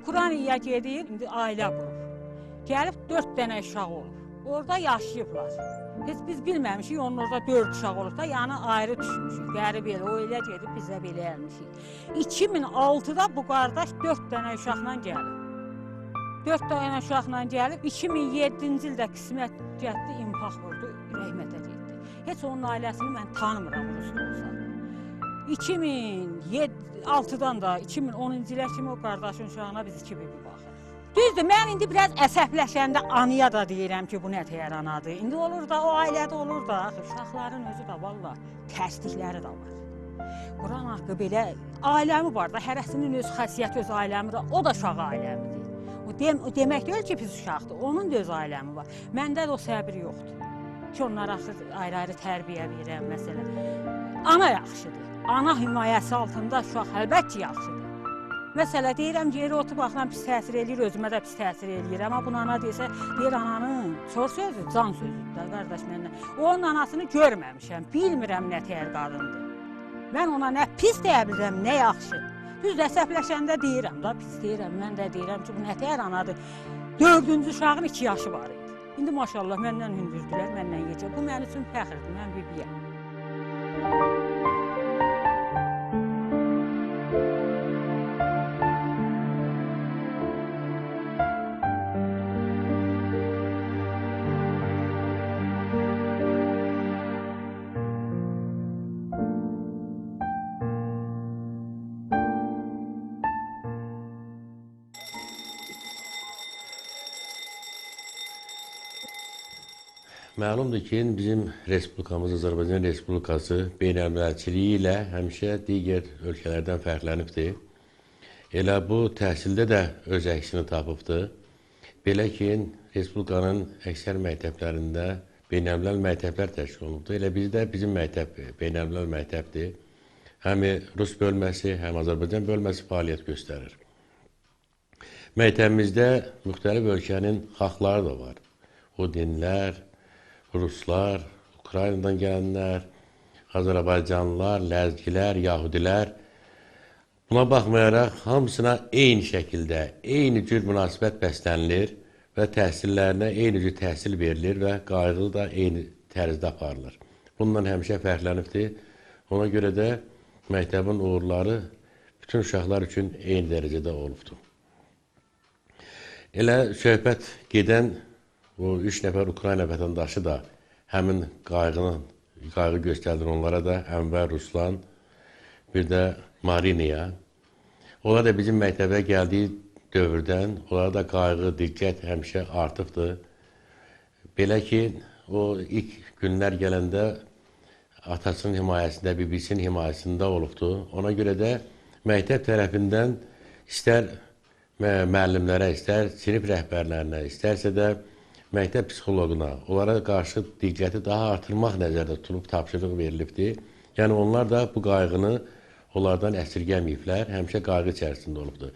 Ukraynaya gedib, indi ailə qurub. Gəlib 4 dənə uşaq olub. Orada yaşayıblar. Heç biz bilməmişik, onun orada 4 uşaq olub da, yəni ayrı düşmüşük. Qərib elə, o elə gedib, bizə belə gəlmişik. 2006-da bu qardaş 4 dənə uşaqla gəlib. 4 dənə uşaqla gəlib, 2007-ci ildə qismət getdi, impaq vurdu, rəhmətə getdi. Heç onun ailəsini mən tanımıram, Rusda olsa. 2006-dan da 2010-cu ilə kimi o qardaşın uşağına biz iki bibi baxırıq. Düzdür, mən indi biraz əsəbləşəndə anıya da deyirəm ki, bu nə təyər anadır. İndi olur da, o ailədə olur da, uşaqların özü də valla tərslikləri də var. Quran haqqı belə ailəmi var da, hərəsinin öz xəsiyyəti, öz ailəmi də, o da uşaq ailəmidir. O demək deyil ki, pis uşaqdır, onun da öz ailəmi var. Məndə də o səbir yoxdur ki, onlara ayrı-ayrı tərbiyə verirəm, məsələn. Ana yaxşıdır. Ana himayəsi altında uşaq əlbəttə yaxşıdır. Məsələ deyirəm, yeri otu baxıram, pis təsir eləyir, özümə də pis təsir eləyir. Amma bunu ana desə, deyir ananın sor sözü, can sözüdür da, qardaş məndən. Onun anasını görməmişəm, bilmirəm nə təyər qadındır. Mən ona nə pis deyə bilirəm, nə yaxşı. Düz əsəbləşəndə deyirəm da, pis deyirəm, mən də deyirəm ki, bu nə təyər anadır. 4-cü uşağın 2 yaşı var idi. İndi maşallah məndən hündürdülər, məndən yecə. Bu mənim üçün fəxrdir, mən bibiyəm. Məlumdur ki, bizim Respublikamız, Azərbaycan Respublikası beynəlmiləlçiliyi ilə həmişə digər ölkələrdən fərqlənibdir. Elə bu təhsildə də öz əksini tapıbdır. Belə ki, Respublikanın əksər məktəblərində beynəlmiləl məktəblər təşkil olunubdur. Elə bizdə bizim məktəb beynəlmiləl məktəbdir. Həm Rus bölməsi, həm Azərbaycan bölməsi fəaliyyət göstərir. Məktəbimizdə müxtəlif ölkənin xalqları da var. O dinlər, Ruslar, Ukraynadan gələnlər, Azərbaycanlılar, ləzgilər, yahudilər. Buna baxmayaraq, hamısına eyni şəkildə, eyni cür münasibət bəslənilir və təhsillərinə eyni cür təhsil verilir və qayğı da eyni tərzdə aparılır. Bundan həmişə fərqlənibdir. Ona görə də məktəbin uğurları bütün uşaqlar üçün eyni dərəcədə olubdur. Elə söhbət gedən o 3 nəfər Ukrayna vətəndaşı da həmin qayğı göstərdir onlara da, Ənvər, Ruslan, bir də Mariniya. Onlar da bizim məktəbə gəldiyi dövrdən, onlara da qayğı, diqqət həmişə artıbdır. Belə ki, o ilk günlər gələndə atasının himayəsində, bibisinin himayəsində olubdur. Ona görə də məktəb tərəfindən istər müəllimlərə, istər sinif rəhbərlərinə, istərsə də məktəb psixoloquna, onlara qarşı diqqəti daha artırmaq nəzərdə tutulub, tapşırıq verilibdir. Yəni, onlar da bu qayğını onlardan əsirgəməyiblər, həmişə qayğı içərisində olubdur.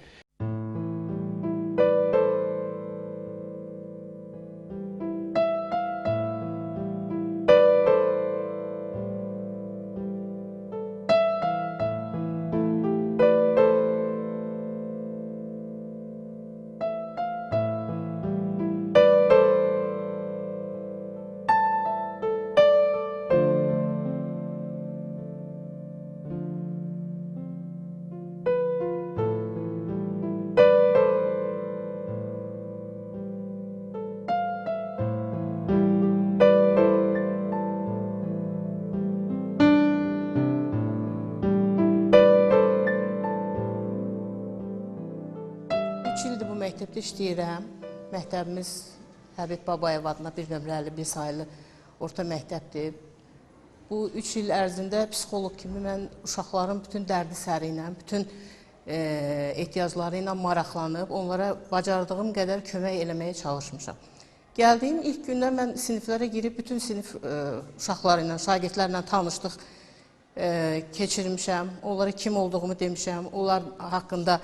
Məktəbdə işləyirəm. Məktəbimiz Həbib Babayev adına 1 nömrəli 1 sayılı orta məktəbdir. Bu 3 il ərzində psixoloq kimi mən uşaqların bütün dərdi-səri ilə, bütün ehtiyacları ilə maraqlanıb, onlara bacardığım qədər kömək eləməyə çalışmışam. Gəldiyim ilk gündən mən siniflərə girib, bütün sinif uşaqları ilə, şagirdlərlə tanışdıq keçirmişəm. Onlara kim olduğumu demişəm, onlar haqqında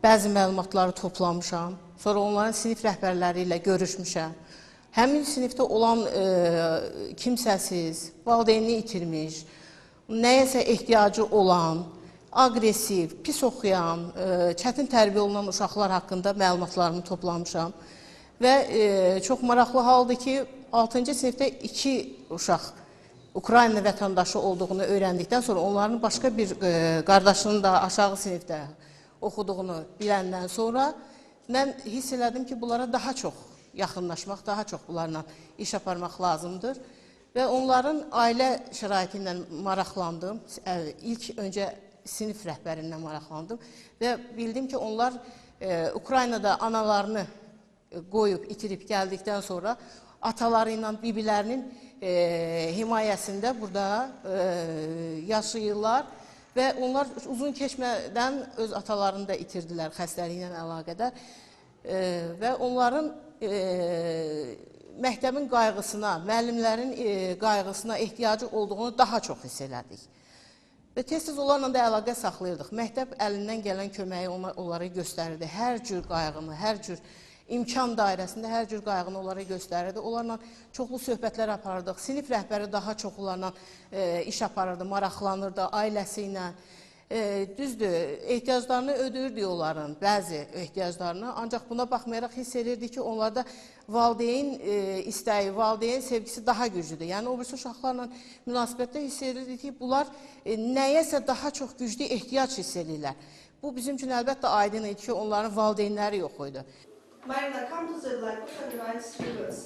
bəzi məlumatları toplamışam. Sonra onların sinif rəhbərləri ilə görüşmüşəm. Həmin sinifdə olan kimsəsiz, valideynini itirmiş, nəyəsə ehtiyacı olan, aqressiv, pis oxuyan, çətin tərbiyə olunan uşaqlar haqqında məlumatlarımı toplamışam. Və çox maraqlı haldır ki, 6-cı sinifdə 2 uşaq Ukrayna vətəndaşı olduğunu öyrəndikdən sonra onların başqa bir qardaşının da aşağı sinifdə oxuduğunu biləndən sonra mən hiss elədim ki, bunlara daha çox yaxınlaşmaq, daha çox bunlarla iş aparmaq lazımdır. Və onların ailə şəraiti ilə maraqlandım. İlk öncə sinif rəhbərindən maraqlandım və bildim ki, onlar Ukraynada analarını qoyub, itirib gəldikdən sonra ataları ilə bibilərinin himayəsində burada yaşayırlar və onlar uzun keçmədən öz atalarını da itirdilər xəstəliklə əlaqədar və onların məktəbin qayğısına, müəllimlərin qayğısına ehtiyacı olduğunu daha çox hiss elədik. Və tez-tez onlarla da əlaqə saxlayırdıq. Məktəb əlindən gələn köməyi onlara göstərirdi. Hər cür qayğını, hər cür imkan dairəsində hər cür qayğını onlara göstərirdi. Onlarla çoxlu söhbətlər aparırdıq. Sinif rəhbəri daha çox onlarla iş aparırdı, maraqlanırdı ailəsi ilə. Düzdür, ehtiyaclarını ödürdük onların, bəzi ehtiyaclarını. Ancaq buna baxmayaraq hiss edirdik ki, onlarda valideyn istəyi, valideyn sevgisi daha güclüdür. Yəni, o birisi uşaqlarla münasibətdə hiss edirdik ki, bunlar nəyəsə daha çox güclü ehtiyac hiss edirlər. Bu, bizim üçün əlbəttə aydın idi ki, onların valideynləri yox idi.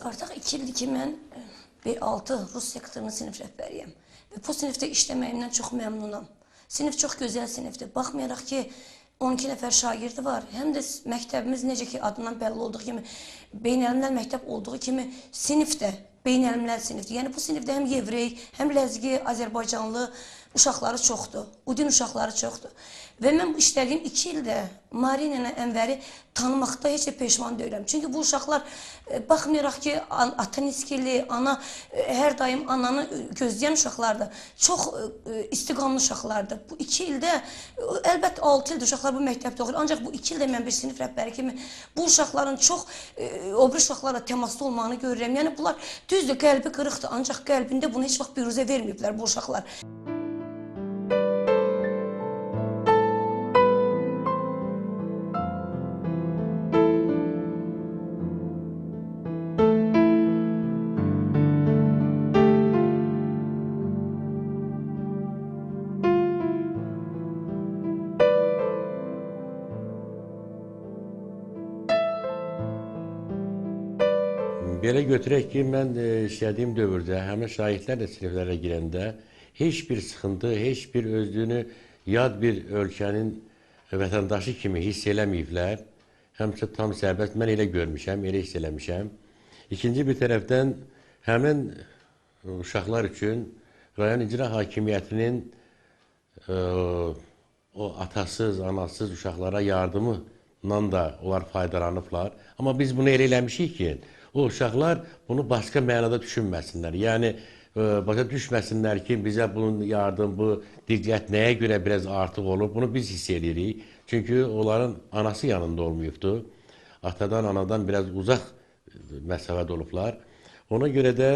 Artıq 2 ildir ki, mən B6 Rus sektorunun sinif rəhbəriyəm və bu sinifdə işləməyimdən çox məmnunam. Sinif çox gözəl sinifdir. Baxmayaraq ki, 12 nəfər şagirdi var. Həm də məktəbimiz necə ki, adından bəlli olduğu kimi, beynəlmiləl məktəb olduğu kimi sinif də beynəlmiləl sinifdir. Yəni, bu sinifdə həm yevrey, həm ləzgi, Azərbaycanlı uşaqları çoxdur, udin uşaqları çoxdur. Və mən işlədiyim 2 ildə Marina ilə Ənvəri tanımaqda heç də peşman deyiləm. Çünki bu uşaqlar, baxmayaraq ki, ata niskili, ana hər daim ananı gözləyən uşaqlardır. Çox istiqamlı uşaqlardır. Bu 2 ildə, əlbəttə 6 ildir uşaqlar bu məktəbdə oxuyur. Ancaq bu 2 ildə mən bir sinif rəhbəri kimi bu uşaqların çox o bir uşaqlarla təmaslı olmağını görürəm. Yəni, bunlar düzdür, qəlbi qırıqdır. Ancaq qəlbində bunu heç vaxt büruzə verməyiblər bu uşaqlar. Belə götürək ki, mən işlədiyim dövrdə həmin şagirdlərlə siniflərə girəndə heç bir sıxıntı, heç bir özlüyünü yad bir ölkənin vətəndaşı kimi hiss eləməyiblər. Həmçə tam sərbəst mən elə görmüşəm, elə hiss eləmişəm. İkinci bir tərəfdən həmin uşaqlar üçün rayon icra hakimiyyətinin o atasız, anasız uşaqlara yardımından da onlar faydalanıblar. Amma biz bunu elə eləmişik ki, o uşaqlar bunu başqa mənada düşünməsinlər. Yəni, başa düşməsinlər ki, bizə bunun yardım, bu diqqət nəyə görə biraz artıq olur, bunu biz hiss edirik. Çünki onların anası yanında olmayıbdır. Atadan, anadan biraz uzaq məsafədə olublar. Ona görə də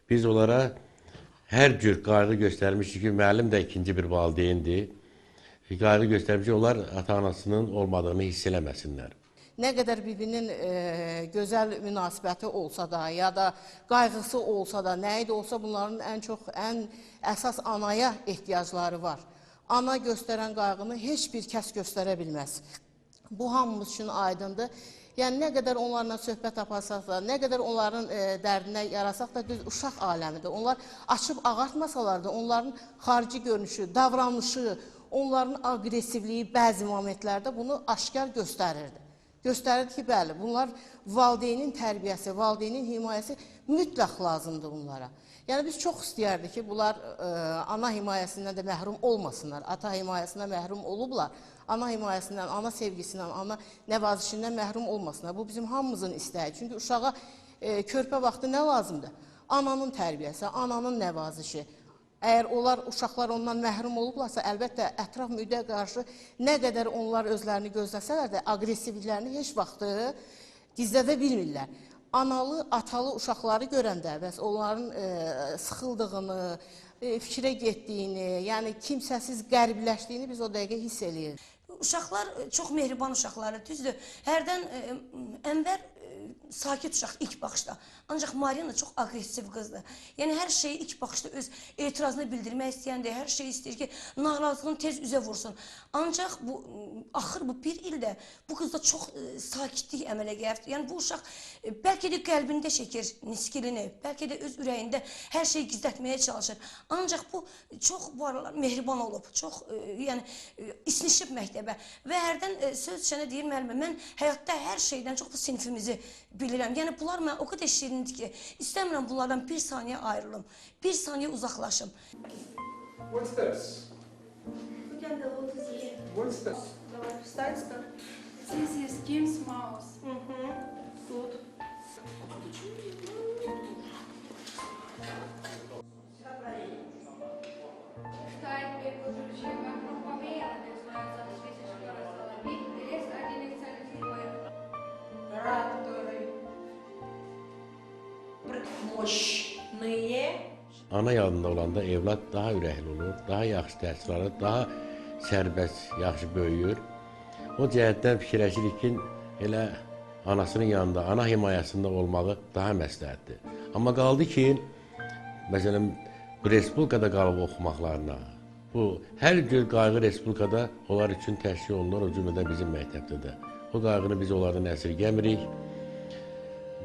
biz onlara hər cür qayğı göstərmişik ki, müəllim də ikinci bir valideyndir. Qayğı göstərmişik ki, onlar ata-anasının olmadığını hiss eləməsinlər. Nə qədər birbirinin gözəl münasibəti olsa da, ya da qayğısı olsa da, nə idi olsa bunların ən əsas anaya ehtiyacları var. Ana göstərən qayğını heç bir kəs göstərə bilməz. Bu hamımız üçün aydındır. Yəni, nə qədər onlarla söhbət aparsaq da, nə qədər onların dərdinə yarasaq da, düz uşaq aləmidir. Onlar açıb ağartmasalar da, onların xarici görünüşü, davranışı, onların aqressivliyi bəzi momentlərdə bunu aşkar göstərirdi. göstərir ki, bəli, bunlar valideynin tərbiyəsi, valideynin himayəsi mütləq lazımdır bunlara. Yəni, biz çox istəyərdik ki, bunlar ana himayəsindən də məhrum olmasınlar, ata himayəsindən məhrum olublar, ana himayəsindən, ana sevgisindən, ana nəvazişindən məhrum olmasınlar. Bu bizim hamımızın istəyi. Çünki uşağa körpə vaxtı nə lazımdır? Ananın tərbiyəsi, ananın nəvazişi. Əgər uşaqlar ondan məhrum olublarsa, əlbəttə ətraf mühitə qarşı nə qədər onlar özlərini gözləsələr də, aqressivliklərini heç vaxtı gizlədə bilmirlər. Analı, atalı uşaqları görəndə, bəs onların sıxıldığını, fikrə getdiyini, yəni kimsəsiz qəribləşdiyini biz o dəqiqə hiss eləyirik. Uşaqlar çox mehriban uşaqlardır, düzdür. Hərdən Ənvər sakit uşaq ilk baxışda. Ancaq Marina çox aqressiv qızdır. Yəni hər şeyi ilk baxışda öz etirazını bildirmək istəyəndir. Hər şey istəyir ki, narazılığını tez üzə vursun. Ancaq axır bu bir ildə bu qızda çox sakitlik əmələ gəlir. Yəni bu uşaq bəlkə də qəlbində çəkir niskilini, bəlkə də öz ürəyində hər şeyi gizlətməyə çalışır. Ancaq bu çox bu aralar mehriban olub, çox yəni isnişib məktəbə və hərdən söz içəndə deyir müəllimə, mən həyatda hər şeydən çox da sinifimizi bilirəm. Yəni bunlar mənə o qədər şirindir ki, istəmirəm bunlardan bir saniyə ayrılım, bir saniyə uzaqlaşım. What's this? What's this? Давай, встань-ка. This is Tim's mouse. Тут. Что теперь подключим вокруг помеяла, начинаются свечи школа соловей, лес один из целых героев. Mощные. Ana yanında olanda evlad daha ürəkli olur, daha yaxşı təhsil alır, daha sərbəst, yaxşı böyüyür. O cəhətdən fikirləşirik ki, elə anasının yanında, ana himayəsində olmağı daha məsləhətdir. Amma qaldı ki, məsələn, bu respublikada qalıb oxumaqlarına, bu hər cür qayğı respublikada onlar üçün təşkil olunur, o cümlədən bizim məktəbdə də. O qayğını biz onlardan əsirgəmirik.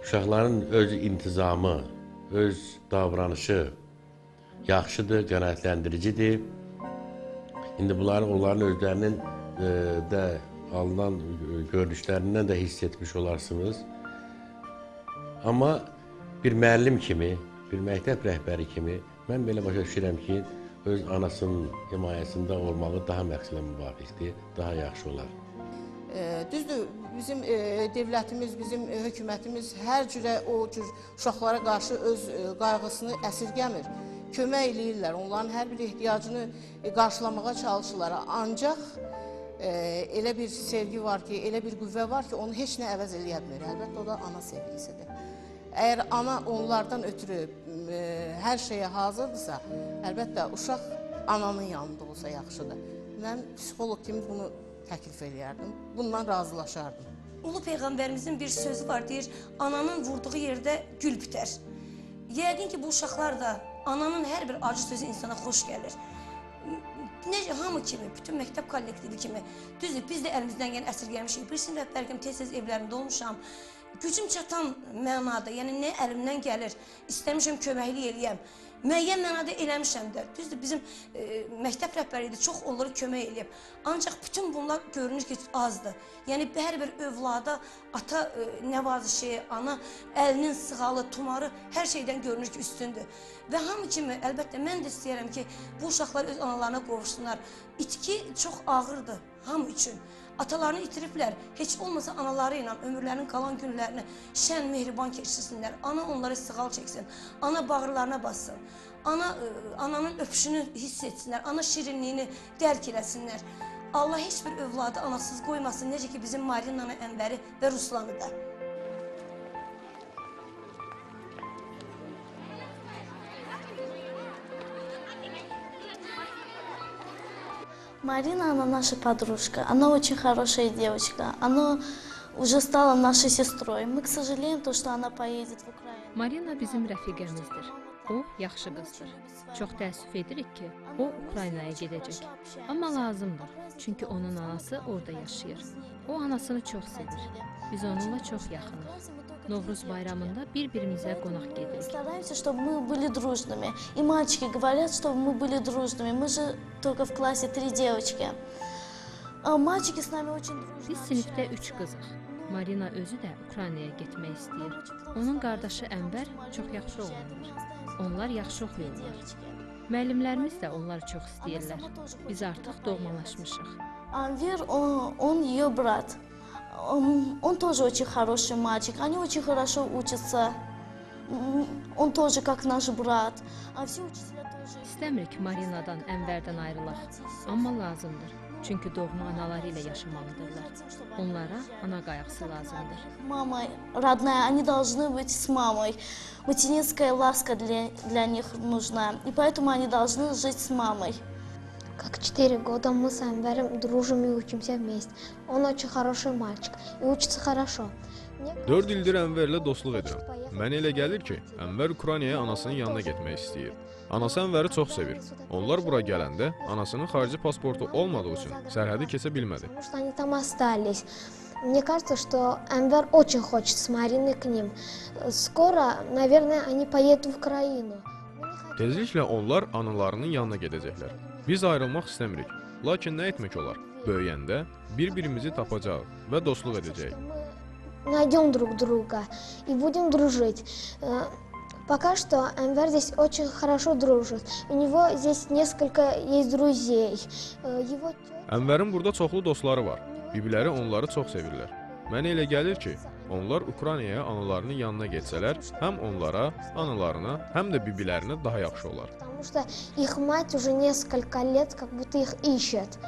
Uşaqların öz intizamı, öz davranışı yaxşıdır, qənaətlərdiricidir. İndi onların özlərinin də alınan görünüşlərindən də hiss etmiş olarsınız. Amma bir müəllim kimi, bir məktəb rəhbəri kimi mən belə başa düşürəm ki, öz anasının himayəsində olmağı daha məqsədə müvafiqdir, daha yaxşı olar. Düzdür, bizim devlətimiz, bizim hökumətimiz hər cürə o cür uşaqlara qarşı öz qayğısını əsirgəmir. Kömək eləyirlər, onların hər bir ehtiyacını qarşılamağa çalışırlar. Ancaq elə bir sevgi var ki, elə bir qüvvə var ki, onu heç nə əvəz eləyə bilmir. Əlbəttə, o da ana sevgisidir. Əgər ana onlardan ötürü hər şeyə hazırdırsa, əlbəttə, uşaq ananın yanında olsa yaxşıdır. Mən psixoloq kimi bunu təklif edərdim, bundan razılaşardım. Ulu Peyğəmbərimizin bir sözü var, deyir, ananın vurduğu yerdə gül bitər. Yəqin ki, bu uşaqlar da ananın hər bir acı sözü insana xoş gəlir. Necə, hamı kimi, bütün məktəb kollektivi kimi, düzdür, biz də əlimizdən gələn əsirgəmişik. Bir sinif rəhbər kimi tez-tez evlərində olmuşam. Gücüm çatan mənada, yəni nə əlimdən gəlir, istəmişəm köməklik eləyəm. Müəyyən mənada eləmişəm də. Düzdür, bizim məktəb rəhbəri çox onlara kömək eləyib. Ancaq bütün bunlar görünür ki, azdır. Yəni, hər bir övlada ata nəvazişi, ana əlinin sığalı, tumarı hər şeydən görünür ki, üstündür. Və hamı kimi, əlbəttə, mən də istəyərəm ki, bu uşaqlar öz analarına qovuşsunlar. İtki çox ağırdır hamı üçün. Atalarını itiriblər, heç olmasa anaları ilə ömürlərinin qalan günlərini şən, mehriban keçirsinlər. Ana onları sığal çəksin, ana bağırlarına bassın, ananın öpüşünü hiss etsinlər, ana şirinliyini dərk eləsinlər. Allah heç bir övladı anasız qoymasın, necə ki bizim Marinanı, Ənvəri və Ruslanı da. Марина, она наша подружка, она очень хорошая девочка, она уже стала нашей сестрой. Мы, к сожалению, то, что она поедет в Украину. Marina bizim rəfiqəmizdir. O, yaxşı qızdır. Çox təəssüf edirik ki, o, Ukraynaya gedəcək. Amma lazımdır, çünki onun anası orada yaşayır. O, anasını çox sevir. Biz onunla çox yaxınıq. Novruz bayramında bir-birimizə qonaq gedirik. Стараемся, чтобы мы были дружными. И мальчики говорят, чтобы мы были дружными. Мы же только в классе 3 девочки. А мальчики с нами очень дружны. Biz sinifdə 3 qızıq. Marina özü də Ukraynaya getmək istəyir. Onun qardaşı Ənvər çox yaxşı oğlandır. Onlar yaxşı oxuyurlar. Müəllimlərimiz də onları çox istəyirlər. Biz artıq doğmalaşmışıq. Анвер, он ее брат. Он тоже очень хороший мальчик. Они очень хорошо учатся. Он тоже как наш брат. А все учителя тоже. İstəmirik Marinadan, Ənvərdən ayrılaq. Amma lazımdır. Çünki doğma anaları ilə yaşamalıdırlar. Onlara ana qayğısı lazımdır. Мама родная, они должны быть с мамой. Материнская ласка для них нужна. И поэтому они должны жить с мамой. Как 4 года мы с Анваром дружим и учимся вместе. Он очень хороший мальчик и учится хорошо. 4 ildir Ənvərlə dostluq edirəm. Mənə elə gəlir ki, Ənvər Ukraynaya anasının yanına getmək istəyir. Anası Ənvəri çox sevir. Onlar bura gələndə anasının xarici pasportu olmadığı üçün sərhədi keçə bilmədi. Потому что они там остались. Мне кажется, что Анвар очень хочет с Мариной к ним. Скоро, наверное, они поедут в Украину. Tezliklə onlar analarının yanına gedəcəklər. Biz ayrılmaq istəmirik. Lakin nə etmək olar? Böyüyəndə bir-birimizi tapacağıq və dostluq edəcəyik. Найдем друг друга и будем дружить. Пока что Анвар здесь очень хорошо дружит. У него здесь несколько есть друзей. Ənvərin burada çoxlu dostları var. Bibləri onları çox sevirlər. Mənə elə gəlir ki, onlar Ukraynaya analarının yanına getsələr, həm onlara, analarına, həm də bibilərinə daha yaxşı olar. Потому что их мать уже несколько лет как будто их ищет.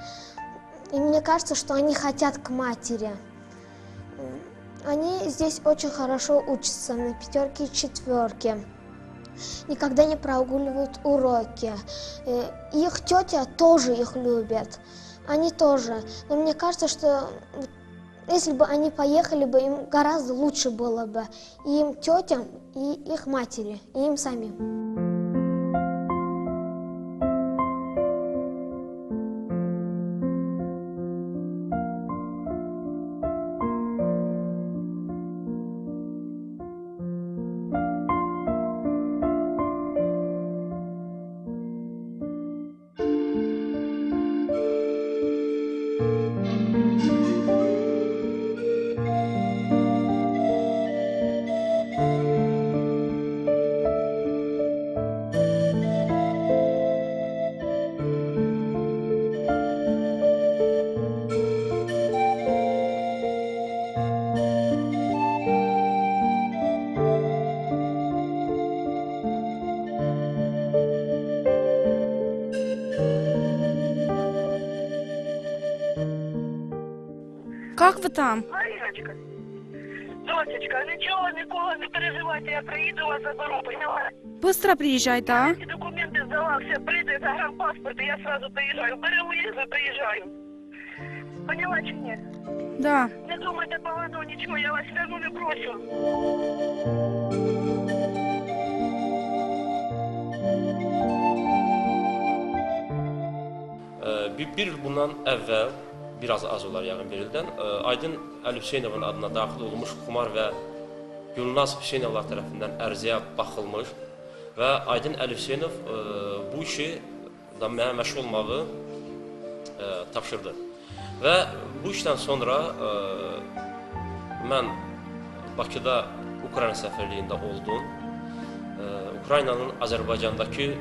И мне кажется, что они хотят к матери. Они здесь очень хорошо учатся на 5 и 4. Никогда не прогуливают уроки. Их тетя тоже их любит. Они тоже. Но мне кажется, что если бы они поехали бы, им гораздо лучше было бы. И им тетям, и их матери, и им самим. Как вы там? Мариночка, дочечка, нічого, нікого не переживайте, я приїду, вас заберу, поняла? Быстро приезжай, да? Всі документи здала, все прийде, загранпаспорт, і я сразу приїжджаю. Беру візу, приїжджаю. Поняла чи ні? Да. Не думайте погано, нічого, я вас все одно не брошу. Bir il bundan əvvəl, biraz az olar yəqin bir ildən, Aydın Əli Hüseynovun adına daxil olmuş Xumar və Gülnaz Hüseynovlar tərəfindən ərizəyə baxılmış və Aydın Əli Hüseynov bu işi da mənə məşğul olmağı tapşırdı. Və bu işdən sonra mən Bakıda Ukrayna səfirliyində oldum. Ukraynanın Azərbaycandakı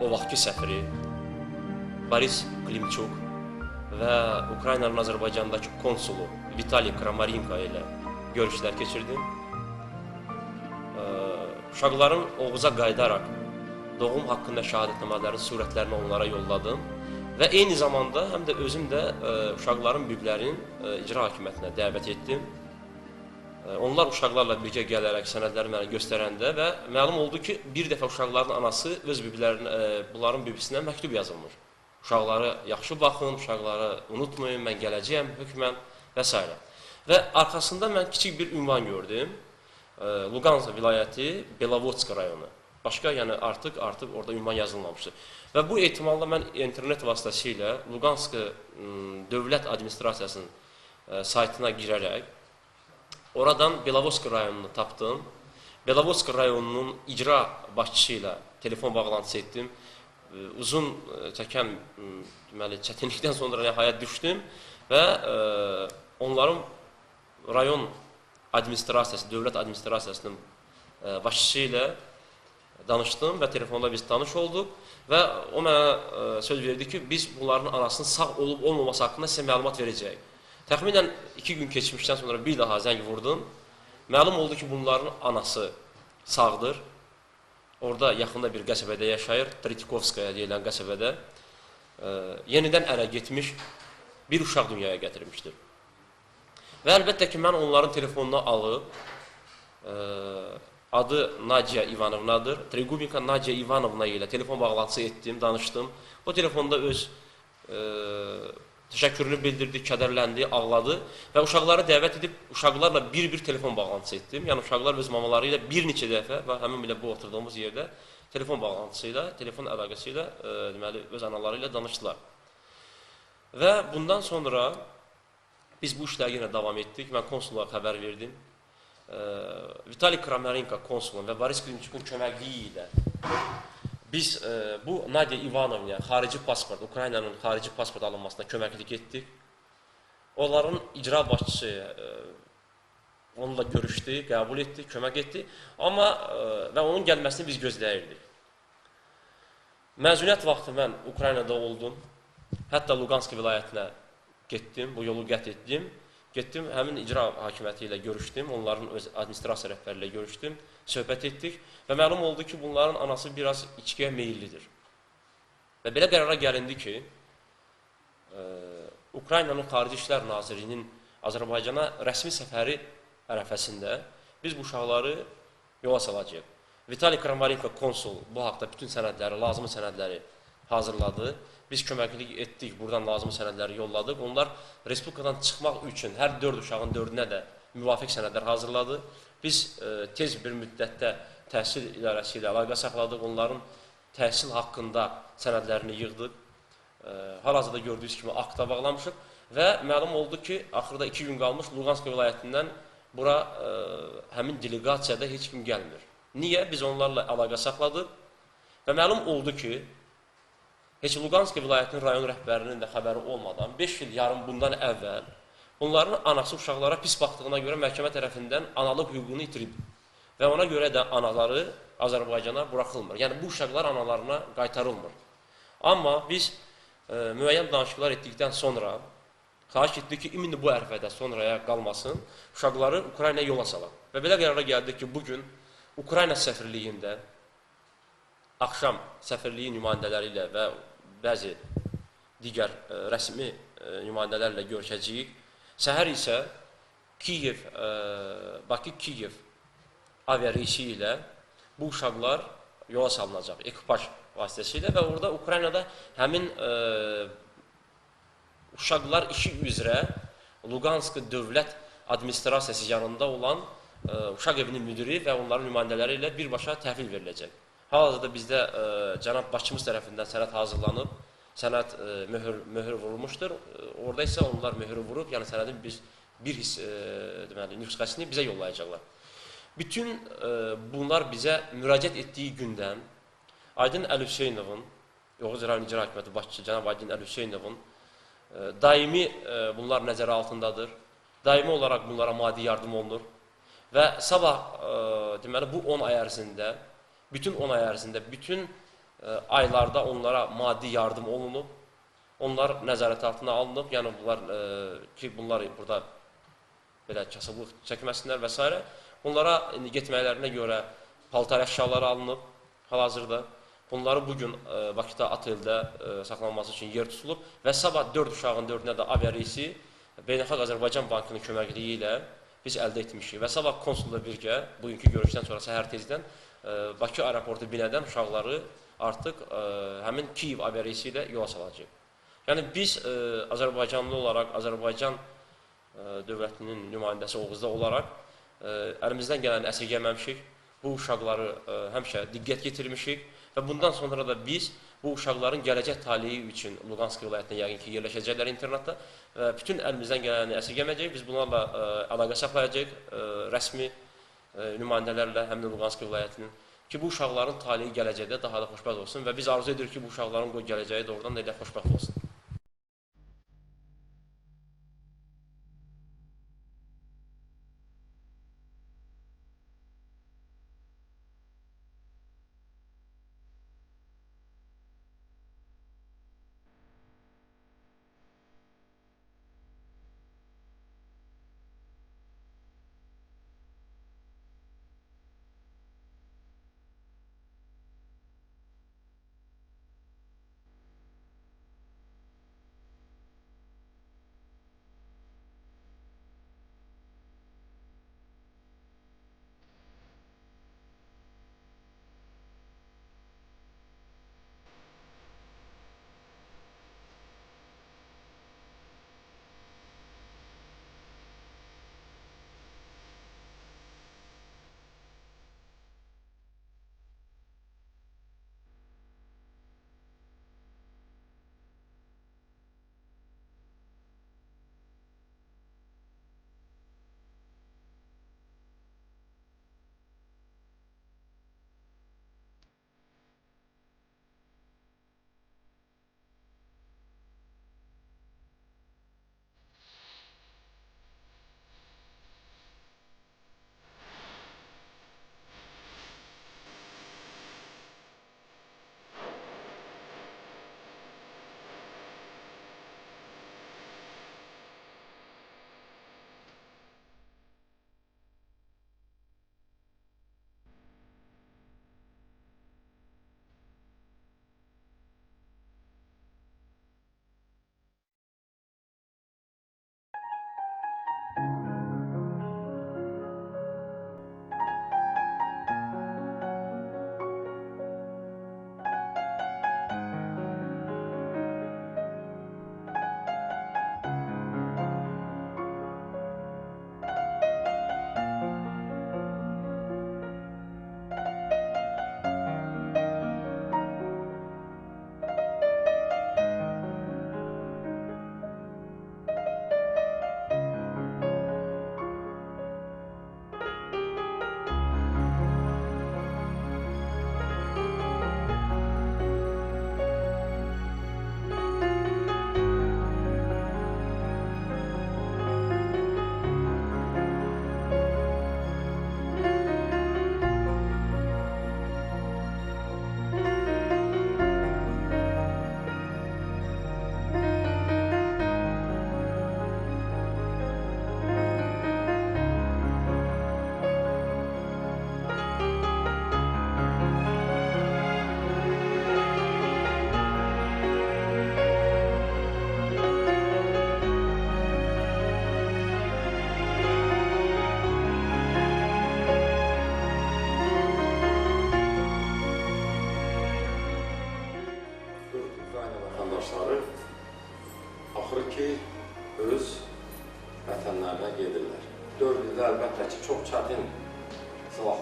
o vaxtki səfiri Boris Klimchuk və Ukraynanın Azərbaycandakı konsulu Vitali Kramarinka ilə görüşlər keçirdim. Uşaqların Oğuza qayıdaraq doğum haqqında şəhadətnamələrin surətlərini onlara yolladım və eyni zamanda həm də özüm də uşaqların biblərin icra hakimiyyətinə dəvət etdim. Onlar uşaqlarla birgə gələrək sənədləri mənə göstərəndə və məlum oldu ki, bir dəfə uşaqların anası öz bunların bibisinə məktub yazılmış. Uşaqları yaxşı baxın, uşaqları unutmayın, mən gələcəyəm hökmən və s. Və arxasında mən kiçik bir ünvan gördüm. Luqansk vilayəti, Belovodsk rayonu. Başqa, yəni artıq orada ünvan yazılmamışdı. Və bu ehtimalla mən internet vasitəsilə Luqansk dövlət administrasiyasının saytına girərək oradan Belovodsk rayonunu tapdım. Belovodsk rayonunun icra başçısı ilə telefon bağlantısı etdim. Uzun çəkən çətinlikdən sonra nəhayət düşdüm və onların rayon administrasiyası, dövlət administrasiyasının başçısı ilə danışdım və telefonda biz tanış olduq və o mənə söz verdi ki, biz bunların anasının sağ olub olmaması haqqında sizə məlumat verəcəyik. Təxminən 2 gün keçmişdən sonra bir daha zəng vurdum. Məlum oldu ki, bunların anası sağdır. Orada yaxında bir qəsəbədə yaşayır, Tritikovskaya deyilən qəsəbədə. Yenidən ərə getmiş bir uşaq dünyaya gətirmişdir. Və əlbəttə ki, mən onların telefonunu alıb, adı Nadia Ivanovnadır. Trigubinka Nadia Ivanovna ilə telefon bağlantısı etdim, danışdım. O telefonda öz təşəkkürünü bildirdi, kədərləndi, ağladı və uşaqları dəvət edib, uşaqlarla bir telefon bağlantısı etdim. Yəni, uşaqlar öz mamaları ilə bir neçə dəfə və həmin belə bu oturduğumuz yerdə telefon bağlantısı ilə, telefon əlaqəsi ilə deməli, öz anaları ilə danışdılar. Və bundan sonra biz bu işləri yenə davam etdik. Mən konsullara xəbər verdim. Vitali Kramarenko konsulun və Boris Klimçukun köməkliyi ilə biz bu Nadia Ivanovnaya xarici pasport, Ukraynanın xarici pasport alınmasına köməklik etdik. Onların icra başçısı onunla görüşdü, qəbul etdi, kömək etdi. Amma və onun gəlməsini biz gözləyirdik. Məzuniyyət vaxtı mən Ukraynada oldum. Hətta Lugansk vilayətinə getdim, bu yolu qət etdim. Getdim, həmin icra hakimiyyəti ilə görüşdüm, onların öz administrasiya rəhbəri ilə görüşdüm, söhbət etdik və məlum oldu ki, bunların anası biraz içkiyə meyillidir. Və belə qərara gəlindi ki, Ukraynanın Xarici İşlər Nazirinin Azərbaycana rəsmi səfəri ərəfəsində biz bu uşaqları yola salacağıq. Vitali Kramarenko konsul bu haqda bütün sənədləri, lazımi sənədləri hazırladı. Biz köməklik etdik, buradan lazımi sənədləri yolladıq. Onlar Respublikadan çıxmaq üçün hər 4 uşağın 4-ünə də müvafiq sənədlər hazırladı. Biz tez bir müddətdə təhsil idarəsi ilə əlaqə saxladıq. Onların təhsil haqqında sənədlərini yığdıq. Hal-hazırda gördüyünüz kimi aktla bağlamışıq. Və məlum oldu ki, axırda 2 gün qalmış Lugansk vilayətindən bura həmin delegasiyada heç kim gəlmir. Niyə? Biz onlarla əlaqə saxladıq və məlum oldu ki, heç Lugansk vilayətinin rayon rəhbərinin də xəbəri olmadan 5 il yarım bundan əvvəl onların anası uşaqlara pis baxdığına görə məhkəmə tərəfindən analıq hüququnu itirib və ona görə də anaları Azərbaycana buraxılmır. Yəni, bu uşaqlar analarına qaytarılmır. Amma biz müəyyən danışıqlar etdikdən sonra xahiş etdik ki, indi bu ərəfədə sonraya qalmasın, uşaqları Ukraynaya yola salaq. Və belə qərara gəldik ki, bugün Ukrayna səfirliyində axşam səfirliyin nümayəndələri ilə və bəzi digər rəsmi nümayəndələrlə görüşəcəyik. Səhər isə Bakı-Kiyev aviareysi ilə bu uşaqlar yola salınacaq, ekipaj vasitəsilə və orada Ukraynada həmin uşaqlar işi üzrə Lugansk dövlət administrasiyası yanında olan uşaq evinin müdiri və onların nümayəndələri ilə birbaşa təhvil veriləcək. Hal-hazırda bizdə cənab başçımız tərəfindən sənəd hazırlanıb, sənəd möhür vurulmuşdur. Orada isə onlar möhürü vurub, yəni sənədin bir nüsxəsini bizə yollayacaqlar. Bütün bunlar bizə müraciət etdiyi gündən Aydın Əlhüseynovun, Oğuz rayon icra hakimiyyəti başçısı cənab Aydın Əlhüseynovun daimi bunlar nəzərə altındadır. Daimi olaraq bunlara maddi yardım olunur və sabah deməli bu 10 ay ərzində bütün 10 ay ərzində, bütün aylarda onlara maddi yardım olunub, onlar nəzarət altına alınıb, yəni bunlar burada belə kasıblıq çəkməsinlər və s. Onlara getməklərinə görə paltar əşyaları alınıb hal-hazırda. Bunları bugün Bakıda oteldə saxlanması üçün yer tutulub və sabah 4 uşağın 4-ünə də aviareysi Beynəlxalq Azərbaycan Bankının köməkliyi ilə biz əldə etmişik və sabah konsulla birgə, bugünkü görüşdən sonra səhər tezdən Bakı aeroportu binədən uşaqları artıq həmin Kiyev aviareysi ilə yola salacaq. Yəni biz Azərbaycanlı olaraq, Azərbaycan dövlətinin nümayəndəsi Oğuzda olaraq əlimizdən gələni əsirgəməmişik. Bu uşaqları həmişə diqqət yetirmişik və bundan sonra da biz bu uşaqların gələcək taliyi üçün Lugansk vilayətində yəqin ki, yerləşəcəklər internatda və bütün əlimizdən gələni əsirgəməyəcək. Biz bunlarla əlaqə saxlayacaq rəsmi nümayəndələrlə, həm də Lugansk vilayətinin ki, bu uşaqların taliyi gələcəkdə daha da xoşbəxt olsun və biz arzu edirik ki, bu uşaqların gələcəyi doğrudan da elə xoşbəxt olsun.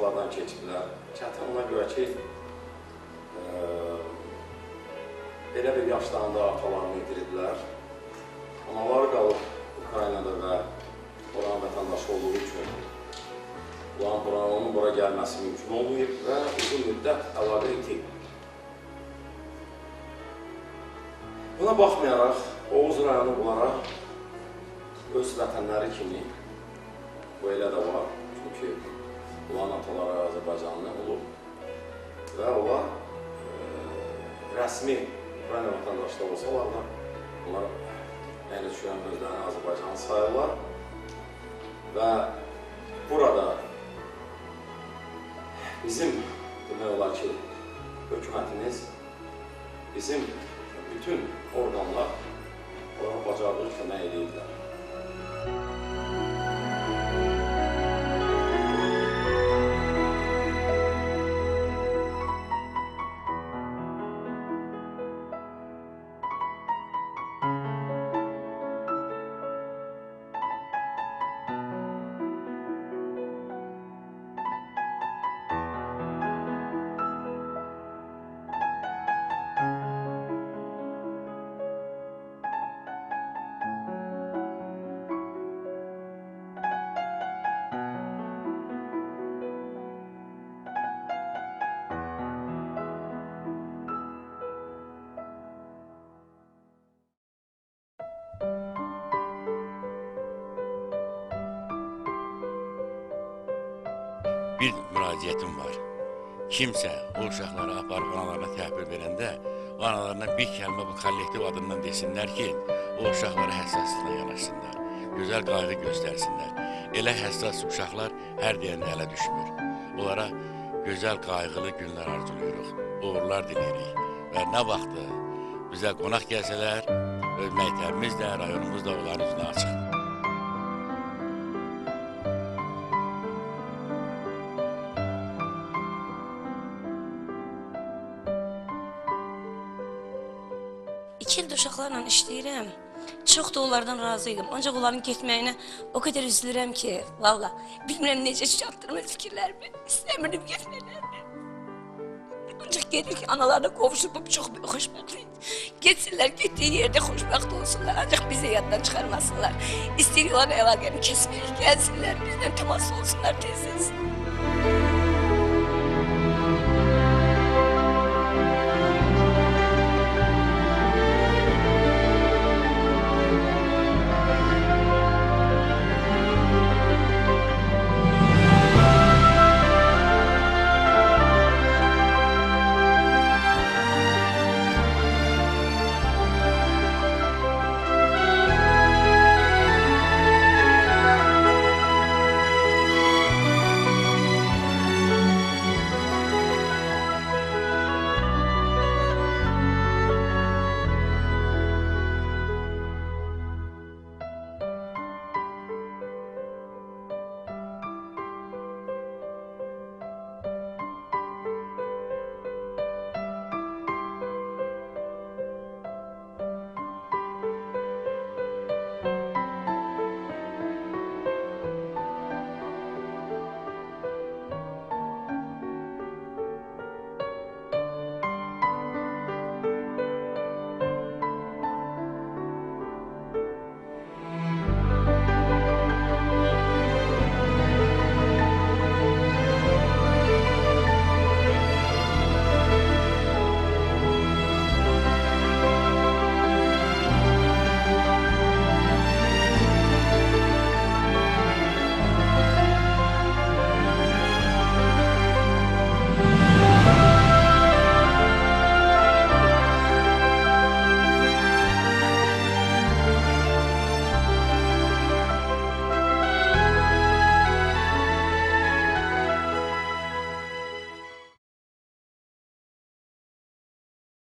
sınaqlardan keçiblər. Çətin ona görə ki, belə bir yaşlarında atalarını itiriblər. Anaları qalıb Ukraynada və oranın vətəndaşı olduğu üçün onun bura gəlməsi mümkün olmayıb və uzun müddət əlaqə itib. Buna baxmayaraq, Oğuz rayonu bunlara öz vətənləri kimi bu elə də var. Çünki bunların ataları Azərbaycanlı olub və onlar rəsmi Ukrayna vətəndaşları olsalar da onlar elə düşürən özlərini Azərbaycanlı sayırlar və burada bizim demək olar ki, hökumətimiz, bizim bütün orqanlar onlara bacardığı kömək edirlər. Bir müraciətim var. Kimsə o uşaqları aparıb analarına təhvil verəndə, o analarına bir kəlmə bu kollektiv adından desinlər ki, o uşaqlara həssaslıqla yanaşsınlar, gözəl qayğı göstərsinlər. Elə həssas uşaqlar hər deyəndə ələ düşmür. Onlara gözəl qayğılı günlər arzuluyuruq, uğurlar diləyirik və nə vaxtı bizə qonaq gəlsələr, öz məktəbimiz də, rayonumuz da onların üzünə açıq. İki ildir uşaqlarla işləyirəm. Çox da onlardan razıydım. Ancaq onların getməyinə o qədər üzülürəm ki, valla bilmirəm necə çatdırmaq fikirlərimi. İstəmirdim getməklərini. Ancaq gedir ki, analarına qovuşub çox xoşbəxtlik. Getsinlər, getdiyi yerdə xoşbəxt olsunlar. Ancaq bizi yaddan çıxarmasınlar. İstəyirlər əlaqəni kəsmək, gəlsinlər, bizdən təmas olsunlar tez-tez.